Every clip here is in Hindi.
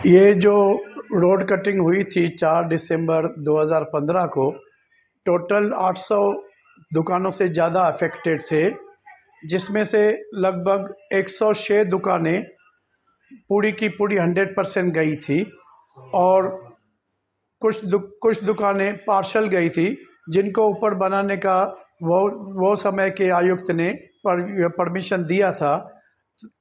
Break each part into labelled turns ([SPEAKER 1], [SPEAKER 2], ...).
[SPEAKER 1] ये जो रोड कटिंग हुई थी 4 दिसंबर 2015 को, टोटल 800 दुकानों से ज़्यादा अफेक्टेड थे, जिसमें से लगभग 106 दुकानें पूरी की पूरी 100% गई थी और कुछ दुकानें पार्शल गई थी, जिनको ऊपर बनाने का वो समय के आयुक्त ने परमिशन दिया था।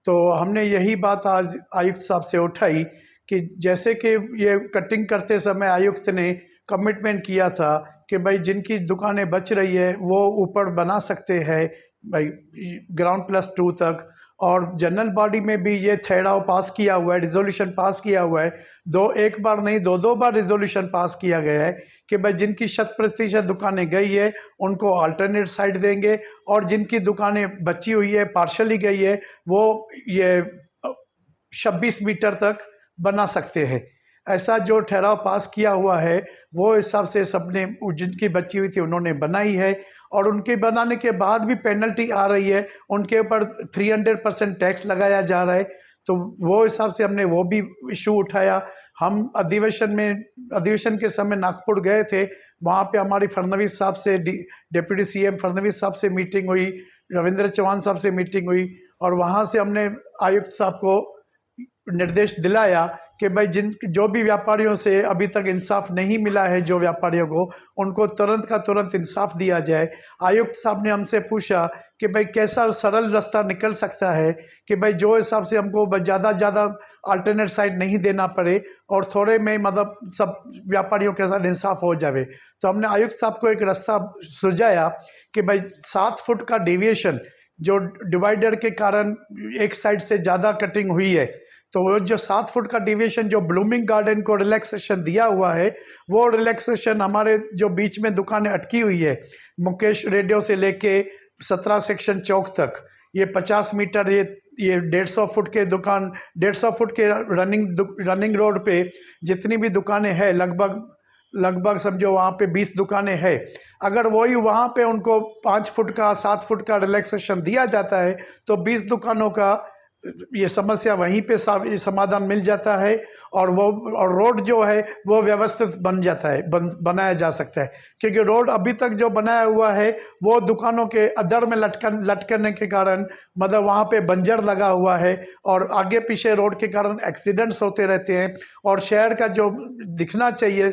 [SPEAKER 1] तो हमने यही बात आज आयुक्त साहब से उठाई कि जैसे कि ये कटिंग करते समय आयुक्त ने कमिटमेंट किया था कि भाई जिनकी दुकानें बच रही है वो ऊपर बना सकते हैं भाई ग्राउंड+2 तक, और जनरल बॉडी में भी ये ठहराव पास किया हुआ है, रिजोल्यूशन पास किया हुआ है। एक बार नहीं, दो बार रिजोल्यूशन पास किया गया है कि भाई जिनकी 100% दुकानें गई है उनको अल्टरनेट साइड देंगे, और जिनकी दुकानें बची हुई है, पार्शली गई है, वो ये 26 मीटर तक बना सकते हैं। ऐसा जो ठहराव पास किया हुआ है वो हिसाब से सबने जिनकी बची हुई थी उन्होंने बनाई है, और उनके बनाने के बाद भी पेनल्टी आ रही है, उनके ऊपर 300% टैक्स लगाया जा रहा है। तो वो हिसाब से हमने वो भी इशू उठाया। हम अधिवेशन के समय नागपुर गए थे, वहाँ पे हमारी फडणवीस साहब से डिप्टी सीएम फडणवीस साहब से मीटिंग हुई, रविंद्र चौहान साहब से मीटिंग हुई, और वहाँ से हमने आयुक्त साहब को निर्देश दिलाया कि भाई जो भी व्यापारियों से अभी तक इंसाफ नहीं मिला है, जो व्यापारियों को, उनको तुरंत का तुरंत इंसाफ दिया जाए। आयुक्त साहब ने हमसे पूछा कि भाई कैसा सरल रास्ता निकल सकता है कि भाई जो हिसाब से हमको ज़्यादा अल्टरनेट साइड नहीं देना पड़े और थोड़े में मतलब सब व्यापारियों के साथ इंसाफ हो जाए। तो हमने आयुक्त साहब को एक रास्ता सुझाया कि भाई 7 फुट का डेविएशन जो डिवाइडर के कारण एक साइड से ज़्यादा कटिंग हुई है, तो वो जो 7 फुट का डिविएशन जो ब्लूमिंग गार्डन को रिलैक्सेशन दिया हुआ है, वो रिलैक्सेशन हमारे जो बीच में दुकानें अटकी हुई है, मुकेश रेडियो से लेके 17 सेक्शन चौक तक, ये 50 मीटर, ये 150 फुट के दुकान, 150 फुट के रनिंग रोड पे जितनी भी दुकानें हैं, लगभग समझो वहाँ पे 20 दुकानें हैं। अगर वही वहाँ पे उनको 5 फुट का 7 फुट का रिलैक्सेशन दिया जाता है तो 20 दुकानों का ये समस्या वहीं पे समाधान मिल जाता है, और रोड जो है वो व्यवस्थित बन जाता है, बनाया जा सकता है। क्योंकि रोड अभी तक जो बनाया हुआ है वो दुकानों के अदर में लटकने के कारण मतलब वहाँ पे बंजर लगा हुआ है, और आगे पीछे रोड के कारण एक्सीडेंट्स होते रहते हैं, और शहर का जो दिखना चाहिए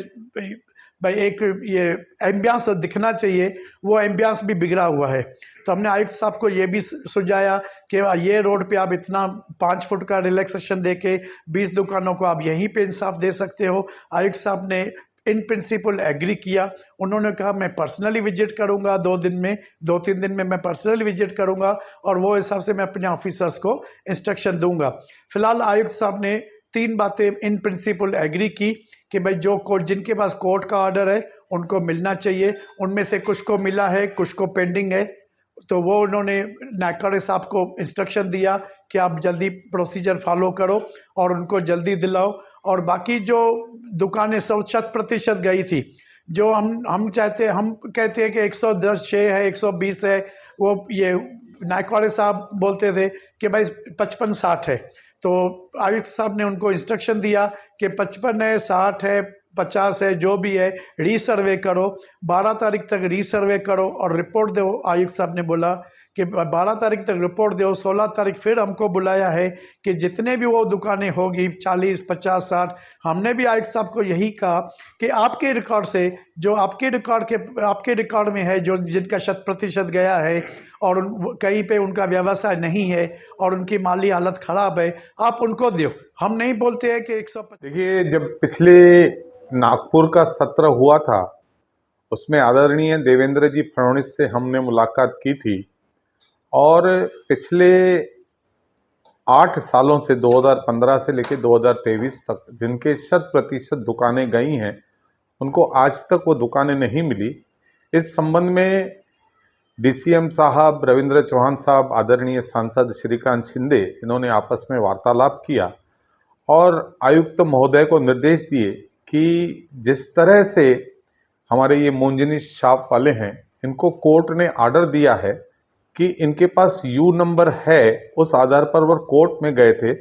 [SPEAKER 1] भाई एक ये एम्बियंस दिखना चाहिए, वो एम्बियंस भी बिगड़ा हुआ है। तो हमने आयुक्त साहब को ये भी सुझाया कि ये रोड पे आप इतना 5 फुट का रिलैक्सेशन देके 20 दुकानों को आप यहीं पे इंसाफ दे सकते हो। आयुक्त साहब ने इन प्रिंसिपल एग्री किया। उन्होंने कहा मैं पर्सनली विजिट करूंगा, 2-3 दिन में मैं पर्सनली विजिट करूंगा, और वो हिसाब से मैं अपने ऑफिसर्स को इंस्ट्रक्शन दूंगा। फिलहाल आयुक्त साहब ने 3 बातें इन प्रिंसिपल एग्री की कि भाई जो कोर्ट, जिनके पास कोर्ट का ऑर्डर है उनको मिलना चाहिए, उनमें से कुछ को मिला है, कुछ को पेंडिंग है। तो वो उन्होंने नायकर साहब को इंस्ट्रक्शन दिया कि आप जल्दी प्रोसीजर फॉलो करो और उनको जल्दी दिलाओ। और बाकी जो दुकानें 100% गई थी, जो हम कहते हैं कि 110 है, 120 है, वो ये नायकर साहब बोलते थे कि भाई 55-60 है। तो आयुक्त साहब ने उनको इंस्ट्रक्शन दिया कि 55 है, 60 है, 50 है, जो भी है रीसर्वे करो, 12 तारीख तक रीसर्वे करो और रिपोर्ट दो। आयुक्त साहब ने बोला कि 12 तारीख तक रिपोर्ट दो, 16 तारीख फिर हमको बुलाया है कि जितने भी वो दुकानें होगी 40, 50, 60, हमने भी आयुक्त साहब को यही कहा कि आपके रिकॉर्ड से, जो आपके रिकॉर्ड में है, जो जिनका 100% गया है और कहीं पे उनका व्यवसाय नहीं है और उनकी माली हालत खराब है, आप उनको दो। हम नहीं बोलते हैं कि 150।
[SPEAKER 2] देखिए, जब पिछले नागपुर का सत्र हुआ था उसमें आदरणीय देवेंद्र जी फडणवीस से हमने मुलाकात की थी, और पिछले 8 सालों से 2015 से लेकर 2023 तक जिनके 100% दुकानें गई हैं उनको आज तक वो दुकानें नहीं मिली। इस संबंध में डीसीएम साहब, रविंद्र चौहान साहब, आदरणीय सांसद श्रीकांत शिंदे, इन्होंने आपस में वार्तालाप किया और आयुक्त महोदय को निर्देश दिए कि जिस तरह से हमारे ये मोंजनी शॉप वाले हैं, इनको कोर्ट ने आर्डर दिया है कि इनके पास यू नंबर है, उस आधार पर वो कोर्ट में गए थे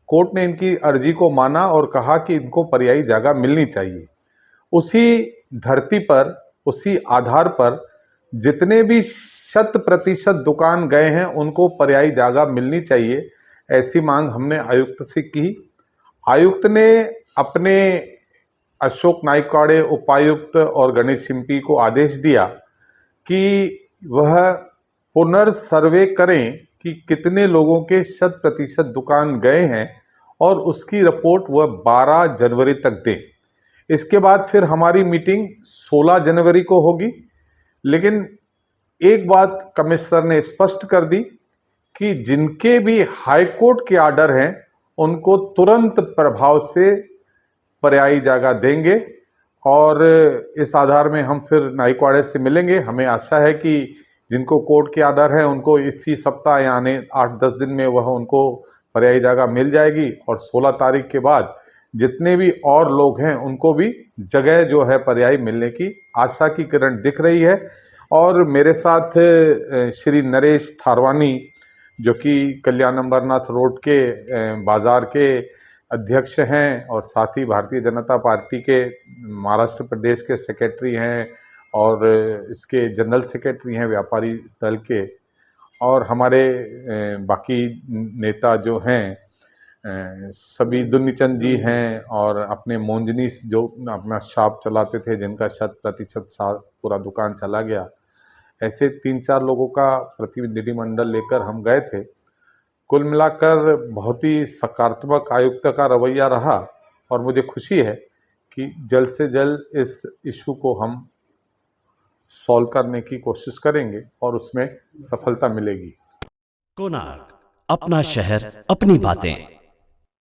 [SPEAKER 2] कोर्ट ने इनकी अर्जी को माना और कहा कि इनको पर्यायी जगह मिलनी चाहिए। उसी धरती पर, उसी आधार पर जितने भी 100% दुकान गए हैं उनको पर्यायी जगह मिलनी चाहिए, ऐसी मांग हमने आयुक्त से की। आयुक्त ने अपने अशोक नाइकवाड़े उपायुक्त और गणेश सिंपी को आदेश दिया कि वह पुनर्सर्वे करें कि कितने लोगों के 100% दुकान गए हैं और उसकी रिपोर्ट वह 12 जनवरी तक दें। इसके बाद फिर हमारी मीटिंग 16 जनवरी को होगी। लेकिन एक बात कमिश्नर ने स्पष्ट कर दी कि जिनके भी हाई कोर्ट के आर्डर हैं उनको तुरंत प्रभाव से पर्यायी जगह देंगे और इस आधार में हम फिर नाइकवाड़े से मिलेंगे। हमें आशा है कि जिनको कोर्ट के आर्डर है उनको इसी सप्ताह यानी 8-10 दिन में वह उनको पर्यायी जगह मिल जाएगी और 16 तारीख के बाद जितने भी और लोग हैं उनको भी जगह जो है पर्यायी मिलने की आशा की किरण दिख रही है। और मेरे साथ श्री नरेश थारवानी जो कि कल्याण अम्बरनाथ रोड के बाज़ार के अध्यक्ष हैं और साथ ही भारतीय जनता पार्टी के महाराष्ट्र प्रदेश के सेक्रेटरी हैं और इसके जनरल सेक्रेटरी हैं व्यापारी दल के, और हमारे बाकी नेता जो हैं सभी दुन्नीचंद जी हैं और अपने मोंजनीस जो अपना शॉप चलाते थे जिनका 100% पूरा दुकान चला गया, ऐसे 3-4 लोगों का प्रतिनिधिमंडल लेकर हम गए थे। कुल मिलाकर बहुत ही सकारात्मक आयुक्त का रवैया रहा और मुझे खुशी है कि जल्द से जल्द इस इशू को हम सॉल्व करने की कोशिश करेंगे और उसमें सफलता मिलेगी।
[SPEAKER 3] कोणार्क, अपना शहर, अपनी बातें।